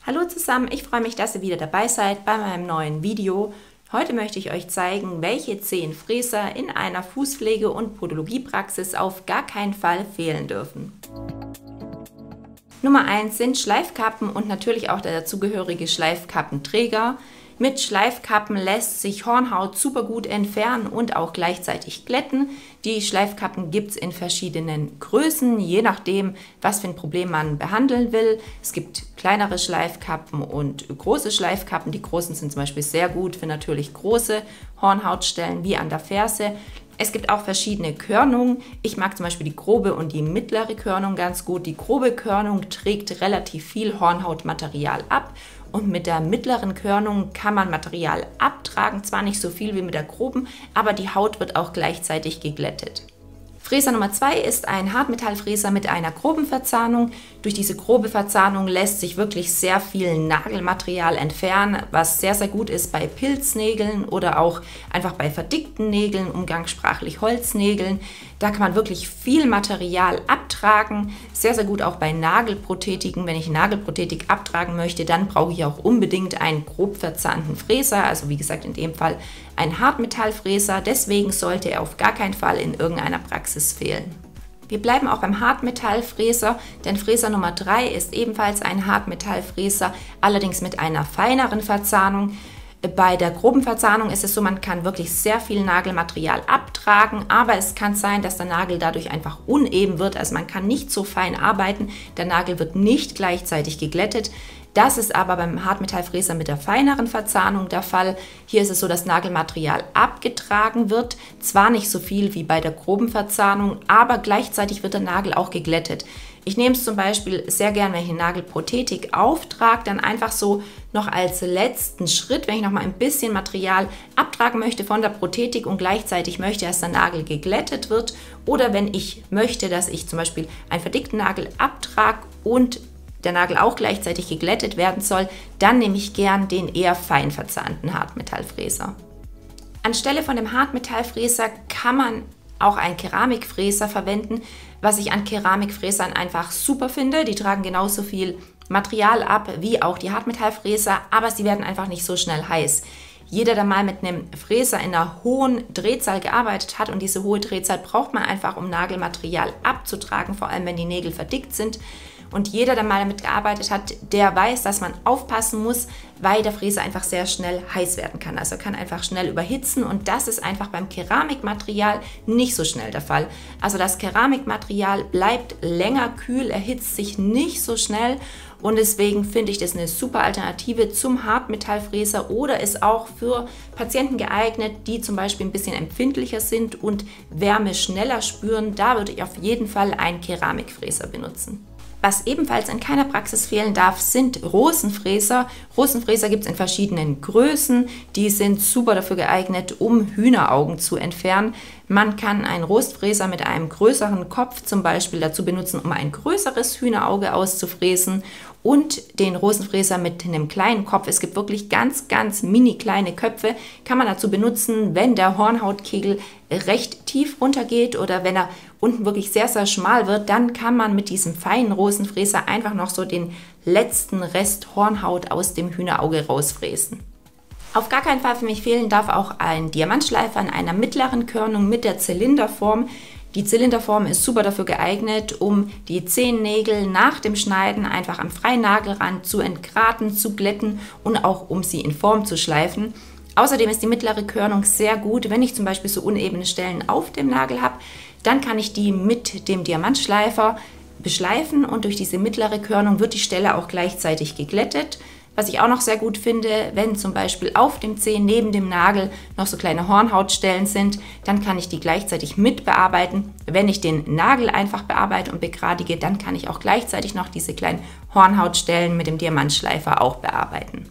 Hallo zusammen, ich freue mich, dass ihr wieder dabei seid bei meinem neuen Video. Heute möchte ich euch zeigen, welche 10 Fräser in einer Fußpflege- und Podologiepraxis auf gar keinen Fall fehlen dürfen. Nummer 1 sind Schleifkappen und natürlich auch der dazugehörige Schleifkappenträger. Mit Schleifkappen lässt sich Hornhaut super gut entfernen und auch gleichzeitig glätten. Die Schleifkappen gibt es in verschiedenen Größen, je nachdem, was für ein Problem man behandeln will. Es gibt kleinere Schleifkappen und große Schleifkappen. Die großen sind zum Beispiel sehr gut für natürlich große Hornhautstellen wie an der Ferse. Es gibt auch verschiedene Körnungen. Ich mag zum Beispiel die grobe und die mittlere Körnung ganz gut. Die grobe Körnung trägt relativ viel Hornhautmaterial ab und mit der mittleren Körnung kann man Material abtragen. Zwar nicht so viel wie mit der groben, aber die Haut wird auch gleichzeitig geglättet. Fräser Nummer 2 ist ein Hartmetallfräser mit einer groben Verzahnung. Durch diese grobe Verzahnung lässt sich wirklich sehr viel Nagelmaterial entfernen, was sehr, sehr gut ist bei Pilznägeln oder auch einfach bei verdickten Nägeln, umgangssprachlich Holznägeln. Da kann man wirklich viel Material abtragen. Sehr, sehr gut auch bei Nagelprothetiken. Wenn ich Nagelprothetik abtragen möchte, dann brauche ich auch unbedingt einen grob verzahnten Fräser. Also wie gesagt, in dem Fall ein Hartmetallfräser. Deswegen sollte er auf gar keinen Fall in irgendeiner Praxis fehlen. Wir bleiben auch beim Hartmetallfräser, denn Fräser Nummer 3 ist ebenfalls ein Hartmetallfräser, allerdings mit einer feineren Verzahnung. Bei der groben Verzahnung ist es so, man kann wirklich sehr viel Nagelmaterial abtragen, aber es kann sein, dass der Nagel dadurch einfach uneben wird, also man kann nicht so fein arbeiten, der Nagel wird nicht gleichzeitig geglättet. Das ist aber beim Hartmetallfräser mit der feineren Verzahnung der Fall. Hier ist es so, dass Nagelmaterial abgetragen wird, zwar nicht so viel wie bei der groben Verzahnung, aber gleichzeitig wird der Nagel auch geglättet. Ich nehme es zum Beispiel sehr gern, wenn ich eine Nagelprothetik auftrage, dann einfach so noch als letzten Schritt, wenn ich noch mal ein bisschen Material abtragen möchte von der Prothetik und gleichzeitig möchte, dass der Nagel geglättet wird, oder wenn ich möchte, dass ich zum Beispiel einen verdickten Nagel abtrage und der Nagel auch gleichzeitig geglättet werden soll, dann nehme ich gern den eher fein verzahnten Hartmetallfräser. Anstelle von dem Hartmetallfräser kann man auch einen Keramikfräser verwenden, was ich an Keramikfräsern einfach super finde. Die tragen genauso viel Material ab wie auch die Hartmetallfräser, aber sie werden einfach nicht so schnell heiß. Jeder, der mal mit einem Fräser in einer hohen Drehzahl gearbeitet hat, und diese hohe Drehzahl braucht man einfach, um Nagelmaterial abzutragen, vor allem wenn die Nägel verdickt sind. Und jeder, der mal damit gearbeitet hat, der weiß, dass man aufpassen muss, weil der Fräser einfach sehr schnell heiß werden kann. Also er kann einfach schnell überhitzen und das ist einfach beim Keramikmaterial nicht so schnell der Fall. Also das Keramikmaterial bleibt länger kühl, erhitzt sich nicht so schnell und deswegen finde ich das eine super Alternative zum Hartmetallfräser oder ist auch für Patienten geeignet, die zum Beispiel ein bisschen empfindlicher sind und Wärme schneller spüren. Da würde ich auf jeden Fall einen Keramikfräser benutzen. Was ebenfalls in keiner Praxis fehlen darf, sind Rosenfräser. Rosenfräser gibt es in verschiedenen Größen. Die sind super dafür geeignet, um Hühneraugen zu entfernen. Man kann einen Rostfräser mit einem größeren Kopf zum Beispiel dazu benutzen, um ein größeres Hühnerauge auszufräsen. Und den Rosenfräser mit einem kleinen Kopf, es gibt wirklich ganz, ganz mini kleine Köpfe, kann man dazu benutzen, wenn der Hornhautkegel recht tief runtergeht oder wenn er unten wirklich sehr, sehr schmal wird, dann kann man mit diesem feinen Rosenfräser einfach noch so den letzten Rest Hornhaut aus dem Hühnerauge rausfräsen. Auf gar keinen Fall für mich fehlen darf auch ein Diamantschleifer in einer mittleren Körnung mit der Zylinderform. Die Zylinderform ist super dafür geeignet, um die Zehennägel nach dem Schneiden einfach am freien Nagelrand zu entgraten, zu glätten und auch um sie in Form zu schleifen. Außerdem ist die mittlere Körnung sehr gut, wenn ich zum Beispiel so unebene Stellen auf dem Nagel habe, dann kann ich die mit dem Diamantschleifer beschleifen und durch diese mittlere Körnung wird die Stelle auch gleichzeitig geglättet. Was ich auch noch sehr gut finde, wenn zum Beispiel auf dem Zeh neben dem Nagel noch so kleine Hornhautstellen sind, dann kann ich die gleichzeitig mit bearbeiten. Wenn ich den Nagel einfach bearbeite und begradige, dann kann ich auch gleichzeitig noch diese kleinen Hornhautstellen mit dem Diamantschleifer auch bearbeiten.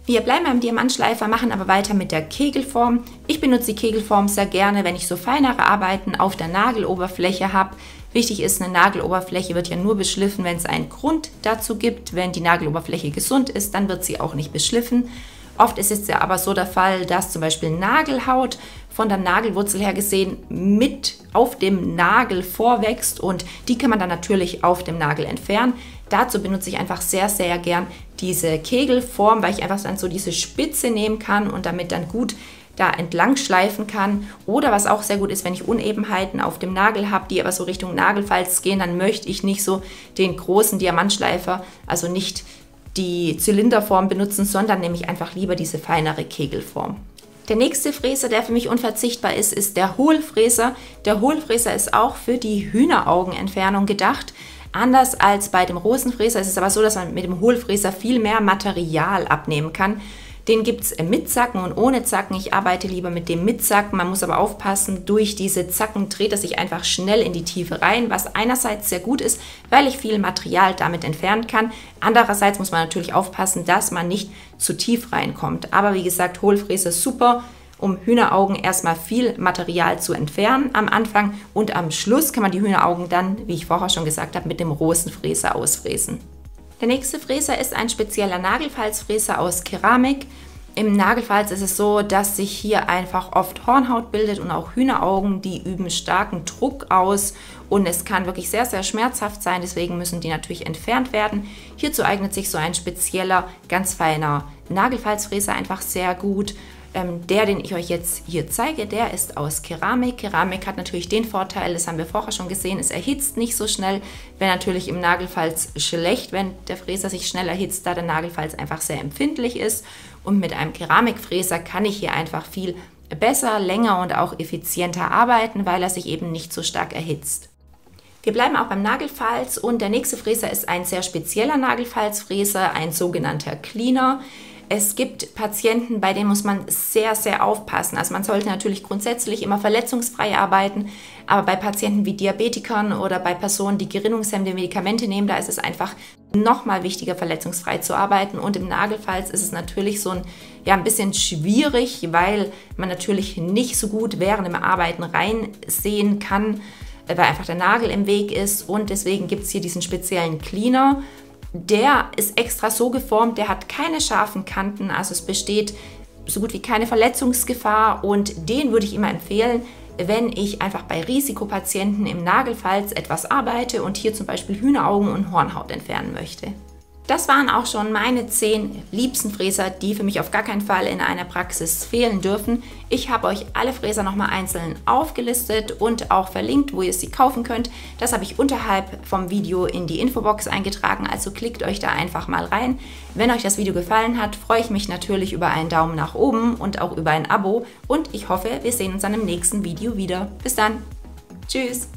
Wir bleiben beim Diamantschleifer, machen aber weiter mit der Kegelform. Ich benutze die Kegelform sehr gerne, wenn ich so feinere Arbeiten auf der Nageloberfläche habe. Wichtig ist, eine Nageloberfläche wird ja nur beschliffen, wenn es einen Grund dazu gibt. Wenn die Nageloberfläche gesund ist, dann wird sie auch nicht beschliffen. Oft ist es ja aber so der Fall, dass zum Beispiel Nagelhaut von der Nagelwurzel her gesehen mit auf dem Nagel vorwächst und die kann man dann natürlich auf dem Nagel entfernen. Dazu benutze ich einfach sehr, sehr gern diese Kegelform, weil ich einfach dann so diese Spitze nehmen kann und damit dann gut da entlang schleifen kann. Oder was auch sehr gut ist, wenn ich Unebenheiten auf dem Nagel habe, die aber so Richtung Nagelfalz gehen, dann möchte ich nicht so den großen Diamantschleifer, also nicht die Zylinderform benutzen, sondern nämlich einfach lieber diese feinere Kegelform. Der nächste Fräser, der für mich unverzichtbar ist, ist der Hohlfräser. Der Hohlfräser ist auch für die Hühneraugenentfernung gedacht. Anders als bei dem Rosenfräser ist es aber so, dass man mit dem Hohlfräser viel mehr Material abnehmen kann. Den gibt es mit Zacken und ohne Zacken. Ich arbeite lieber mit dem mit Zacken. Man muss aber aufpassen, durch diese Zacken dreht er sich einfach schnell in die Tiefe rein, was einerseits sehr gut ist, weil ich viel Material damit entfernen kann. Andererseits muss man natürlich aufpassen, dass man nicht zu tief reinkommt. Aber wie gesagt, Hohlfräser super, um Hühneraugen erstmal viel Material zu entfernen am Anfang. Und am Schluss kann man die Hühneraugen dann, wie ich vorher schon gesagt habe, mit dem Rosenfräser ausfräsen. Der nächste Fräser ist ein spezieller Nagelfalzfräser aus Keramik. Im Nagelfalz ist es so, dass sich hier einfach oft Hornhaut bildet und auch Hühneraugen, die üben starken Druck aus und es kann wirklich sehr, sehr schmerzhaft sein, deswegen müssen die natürlich entfernt werden. Hierzu eignet sich so ein spezieller, ganz feiner Nagelfalzfräser einfach sehr gut. Der, den ich euch jetzt hier zeige, der ist aus Keramik. Keramik hat natürlich den Vorteil, das haben wir vorher schon gesehen, es erhitzt nicht so schnell. Wäre natürlich im Nagelfalz schlecht, wenn der Fräser sich schnell erhitzt, da der Nagelfalz einfach sehr empfindlich ist. Und mit einem Keramikfräser kann ich hier einfach viel besser, länger und auch effizienter arbeiten, weil er sich eben nicht so stark erhitzt. Wir bleiben auch beim Nagelfalz und der nächste Fräser ist ein sehr spezieller Nagelfalzfräser, ein sogenannter Cleaner. Es gibt Patienten, bei denen muss man sehr, sehr aufpassen. Also man sollte natürlich grundsätzlich immer verletzungsfrei arbeiten, aber bei Patienten wie Diabetikern oder bei Personen, die gerinnungshemmende Medikamente nehmen, da ist es einfach nochmal wichtiger, verletzungsfrei zu arbeiten. Und im Nagelfalz ist es natürlich so ein bisschen schwierig, weil man natürlich nicht so gut während dem Arbeiten reinsehen kann, weil einfach der Nagel im Weg ist. Und deswegen gibt es hier diesen speziellen Cleaner. Der ist extra so geformt, der hat keine scharfen Kanten, also es besteht so gut wie keine Verletzungsgefahr und den würde ich immer empfehlen, wenn ich einfach bei Risikopatienten im Nagelfalz etwas arbeite und hier zum Beispiel Hühneraugen und Hornhaut entfernen möchte. Das waren auch schon meine 10 liebsten Fräser, die für mich auf gar keinen Fall in einer Praxis fehlen dürfen. Ich habe euch alle Fräser nochmal einzeln aufgelistet und auch verlinkt, wo ihr sie kaufen könnt. Das habe ich unterhalb vom Video in die Infobox eingetragen, also klickt euch da einfach mal rein. Wenn euch das Video gefallen hat, freue ich mich natürlich über einen Daumen nach oben und auch über ein Abo und ich hoffe, wir sehen uns dann im nächsten Video wieder. Bis dann. Tschüss.